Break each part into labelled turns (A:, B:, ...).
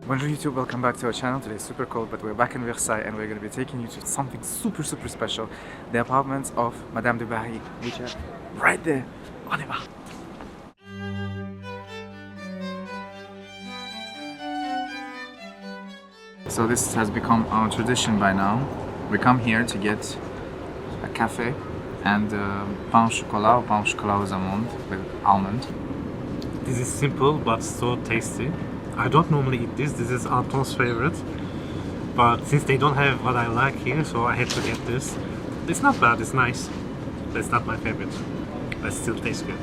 A: Bonjour YouTube, welcome back to our channel. Today is super cold, but we're back in Versailles and we're going to be taking you to something super special. The apartments of Madame du Barry, which are right there. On y va! So this has become our tradition by now. We come here to get a cafe and pain au chocolat or pain au chocolat aux amandes with almond.
B: This is simple but so tasty. I don't normally eat this is Anton's favorite. But since they don't have what I like here, so I had to get this. It's not bad, it's nice. But it's not my favorite. But it still tastes good.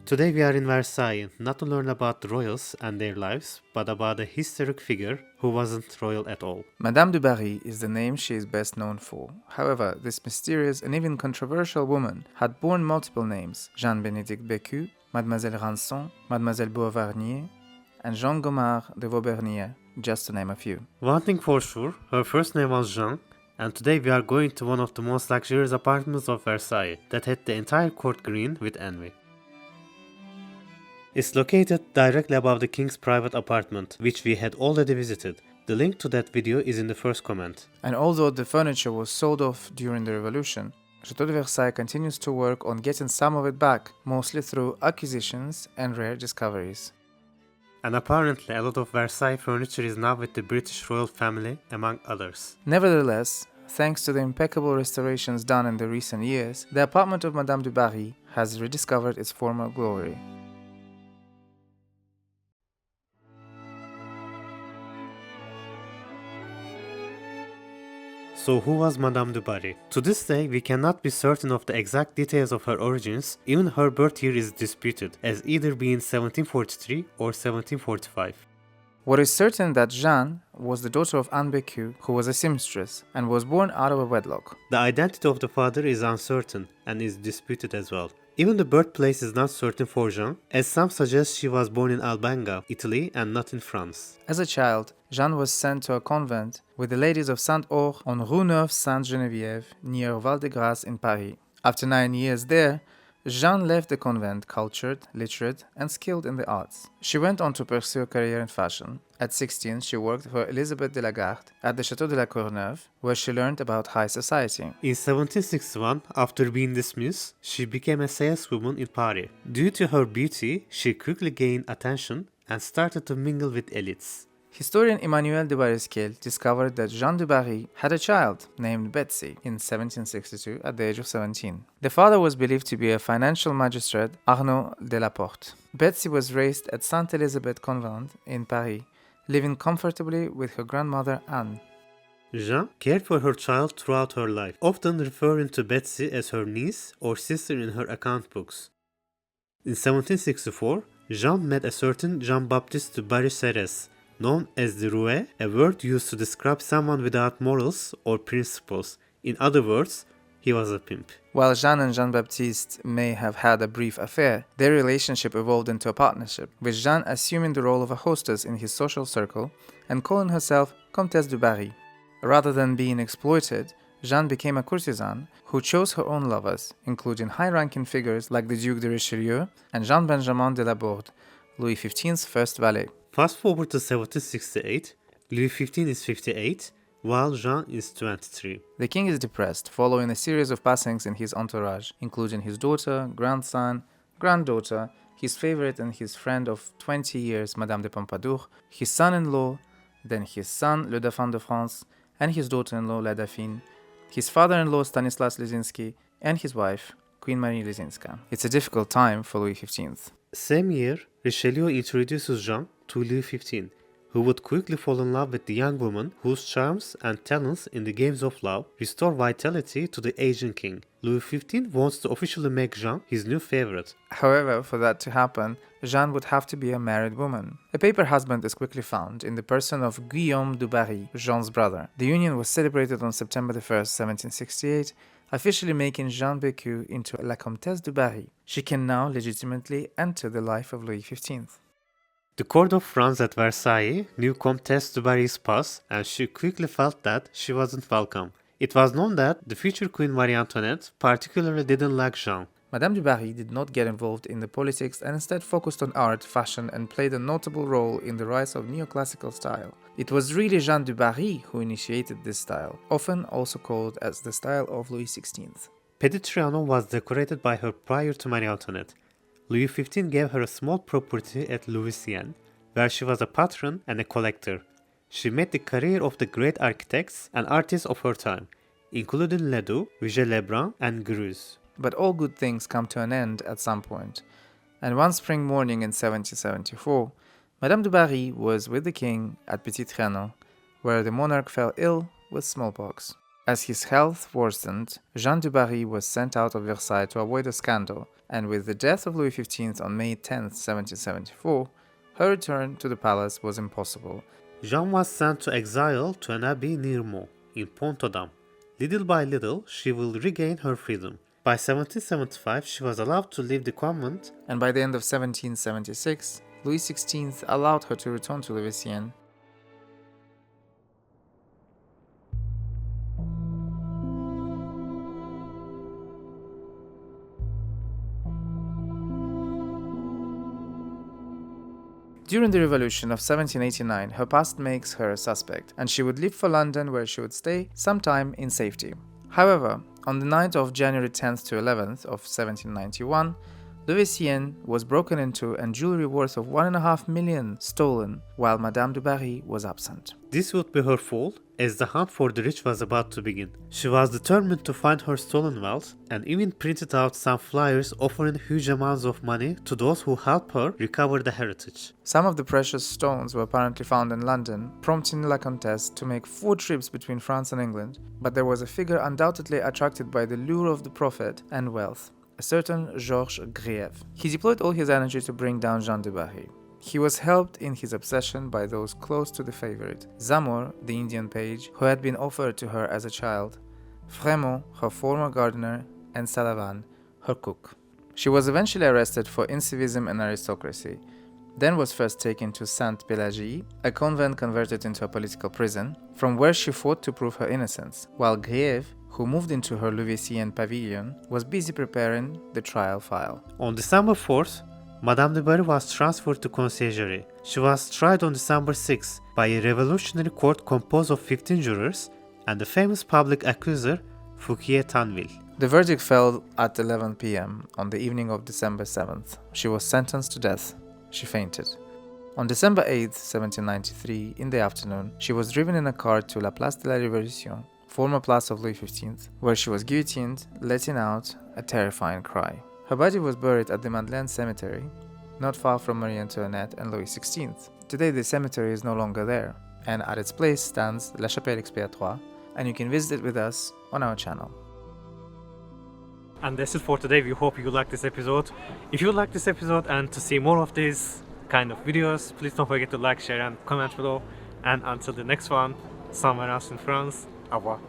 B: Today we are in Versailles, not to learn about the royals and their lives, but about a historic figure who wasn't royal at all.
A: Madame du Barry is the name she is best known for. However, this mysterious and even controversial woman had borne multiple names: Jeanne-Bénédicte Bécu, Mademoiselle Rançon, Mademoiselle Beauvarnier, and Jean Gomard de Vaubernier, just to name a few.
B: One thing for sure, her first name was Jeanne, and today we are going to one of the most luxurious apartments of Versailles that had the entire court green with envy. It's located directly above the king's private apartment, which we had already visited. The link to that video is in the first comment.
A: And although the furniture was sold off during the Revolution, Château de Versailles continues to work on getting some of it back, mostly through acquisitions and rare discoveries.
B: And apparently a lot of Versailles furniture is now with the British royal family, among others.
A: Nevertheless, thanks to the impeccable restorations done in the recent years, the apartment of Madame du Barry has rediscovered its former glory.
B: So who was Madame du Barry? To this day, we cannot be certain of the exact details of her origins. Even her birth year is disputed, as either being 1743 or 1745.
A: What is certain that Jeanne was the daughter of Anne Bécu, who was a seamstress, and was born out of a wedlock.
B: The identity of the father is uncertain and is disputed as well. Even the birthplace is not certain for Jeanne, as some suggest she was born in Albenga, Italy, and not in France.
A: As a child, Jeanne was sent to a convent with the ladies of Saint-Aur on Rue Neuve Sainte-Geneviève, near Val-de-Grâce in Paris. After 9 years there, Jeanne left the convent cultured, literate, and skilled in the arts. She went on to pursue a career in fashion. At 16, she worked for Elisabeth de la Garde at the Château de la Courneuve, where she learned about high society.
B: In 1761, after being dismissed, she became a saleswoman in Paris. Due to her beauty, she quickly gained attention and started to mingle with elites.
A: Historian Emmanuel de Baresquiel discovered that Jeanne du Barry had a child named Betsy in 1762 at the age of 17. The father was believed to be a financial magistrate, Arnaud de la Porte. Betsy was raised at Sainte Elisabeth Convent in Paris, living comfortably with her grandmother Anne.
B: Jeanne cared for her child throughout her life, often referring to Betsy as her niece or sister in her account books. In 1764, Jeanne met a certain Jean-Baptiste de Barry-Serres, known as the roué, a word used to describe someone without morals or principles. In other words, he was a pimp.
A: While Jeanne and Jean-Baptiste may have had a brief affair, their relationship evolved into a partnership, with Jeanne assuming the role of a hostess in his social circle and calling herself Comtesse du Barry. Rather than being exploited, Jeanne became a courtesan who chose her own lovers, including high-ranking figures like the Duc de Richelieu and Jean-Benjamin de la Borde, Louis XV's first valet.
B: Fast forward to 1768, Louis XV is 58, while Jeanne is 23.
A: The king is depressed following a series of passings in his entourage, including his daughter, grandson, granddaughter, his favorite and his friend of 20 years, Madame de Pompadour, his son-in-law, then his son, le Dauphin de France, and his daughter-in-law, la Dauphine, his father-in-law, Stanislas Leszczynski, and his wife, Queen Marie Leszczynska. It's a difficult time for Louis XV.
B: Same year, Richelieu introduces Jeanne to Louis XV, who would quickly fall in love with the young woman whose charms and talents in the games of love restore vitality to the aging king. Louis XV wants to officially make Jeanne his new favorite.
A: However, for that to happen, Jeanne would have to be a married woman. A paper husband is quickly found in the person of Guillaume du Barry, Jeanne's brother. The union was celebrated on September 1st, 1768, officially making Jeanne Bécu into La Comtesse du Barry. She can now legitimately enter the life of Louis XV.
B: The court of France at Versailles knew Comtesse du Barry's past, and she quickly felt that she wasn't welcome. It was known that the future Queen Marie Antoinette particularly didn't like Jeanne.
A: Madame du Barry did not get involved in the politics and instead focused on art, fashion, and played a notable role in the rise of neoclassical style. It was really Jeanne du Barry who initiated this style, often also called as the style of Louis XVI.
B: Petit Trianon was decorated by her prior to Marie Antoinette. Louis XV gave her a small property at Louisiane, where she was a patron and a collector. She made the career of the great architects and artists of her time, including Ledoux, Vigée Lebrun, and Greuze.
A: But all good things come to an end at some point, and one spring morning in 1774, Madame du Barry was with the king at Petit Trianon, where the monarch fell ill with smallpox. As his health worsened, Jeanne du Barry was sent out of Versailles to avoid a scandal, and with the death of Louis XV on May 10, 1774, her return to the palace was impossible.
B: Jeanne was sent to exile to an abbey near Meaux, in Pont-aux-Dames. Little by little, she will regain her freedom. By 1775, she was allowed to leave the convent,
A: and by the end of 1776, Louis XVI allowed her to return to Louisiane. During the Revolution of 1789, her past makes her a suspect, and she would leave for London, where she would stay some time in safety. However, on the night of January 10th to 11th of 1791, Louisiane was broken into and jewelry worth of 1.5 million stolen, while Madame du Barry was absent.
B: This would be her fault, as the hunt for the rich was about to begin. She was determined to find her stolen wealth, and even printed out some flyers offering huge amounts of money to those who help her recover the heritage.
A: Some of the precious stones were apparently found in London, prompting La Comtesse to make 4 trips between France and England, but there was a figure undoubtedly attracted by the lure of the profit and wealth, a certain Georges Griève. He deployed all his energy to bring down Jeanne du Barry. He was helped in his obsession by those close to the favorite, Zamor, the Indian page, who had been offered to her as a child, Frémont, her former gardener, and Salavan, her cook. She was eventually arrested for incivism and aristocracy, then was first taken to Sainte-Pélagie, a convent converted into a political prison, from where she fought to prove her innocence, while Griève, who moved into her Louisiane pavilion, was busy preparing the trial file.
B: On December 4th, Madame du Barry was transferred to Conciergerie. She was tried on December 6 by a revolutionary court composed of 15 jurors and the famous public accuser Fouquier Tinville.
A: The verdict fell at 11 p.m. on the evening of December 7th. She was sentenced to death. She fainted. On December 8, 1793, in the afternoon, she was driven in a car to La Place de la Révolution, former Place of Louis XV, where she was guillotined, letting out a terrifying cry. Her body was buried at the Madeleine Cemetery, not far from Marie Antoinette and Louis XVI. Today the cemetery is no longer there, and at its place stands La Chapelle Expiatoire, and you can visit it with us on our channel.
B: And that's it for today. We hope you liked this episode. If you liked this episode and to see more of these kind of videos, please don't forget to like, share and comment below. And until the next one, somewhere else in France, au revoir.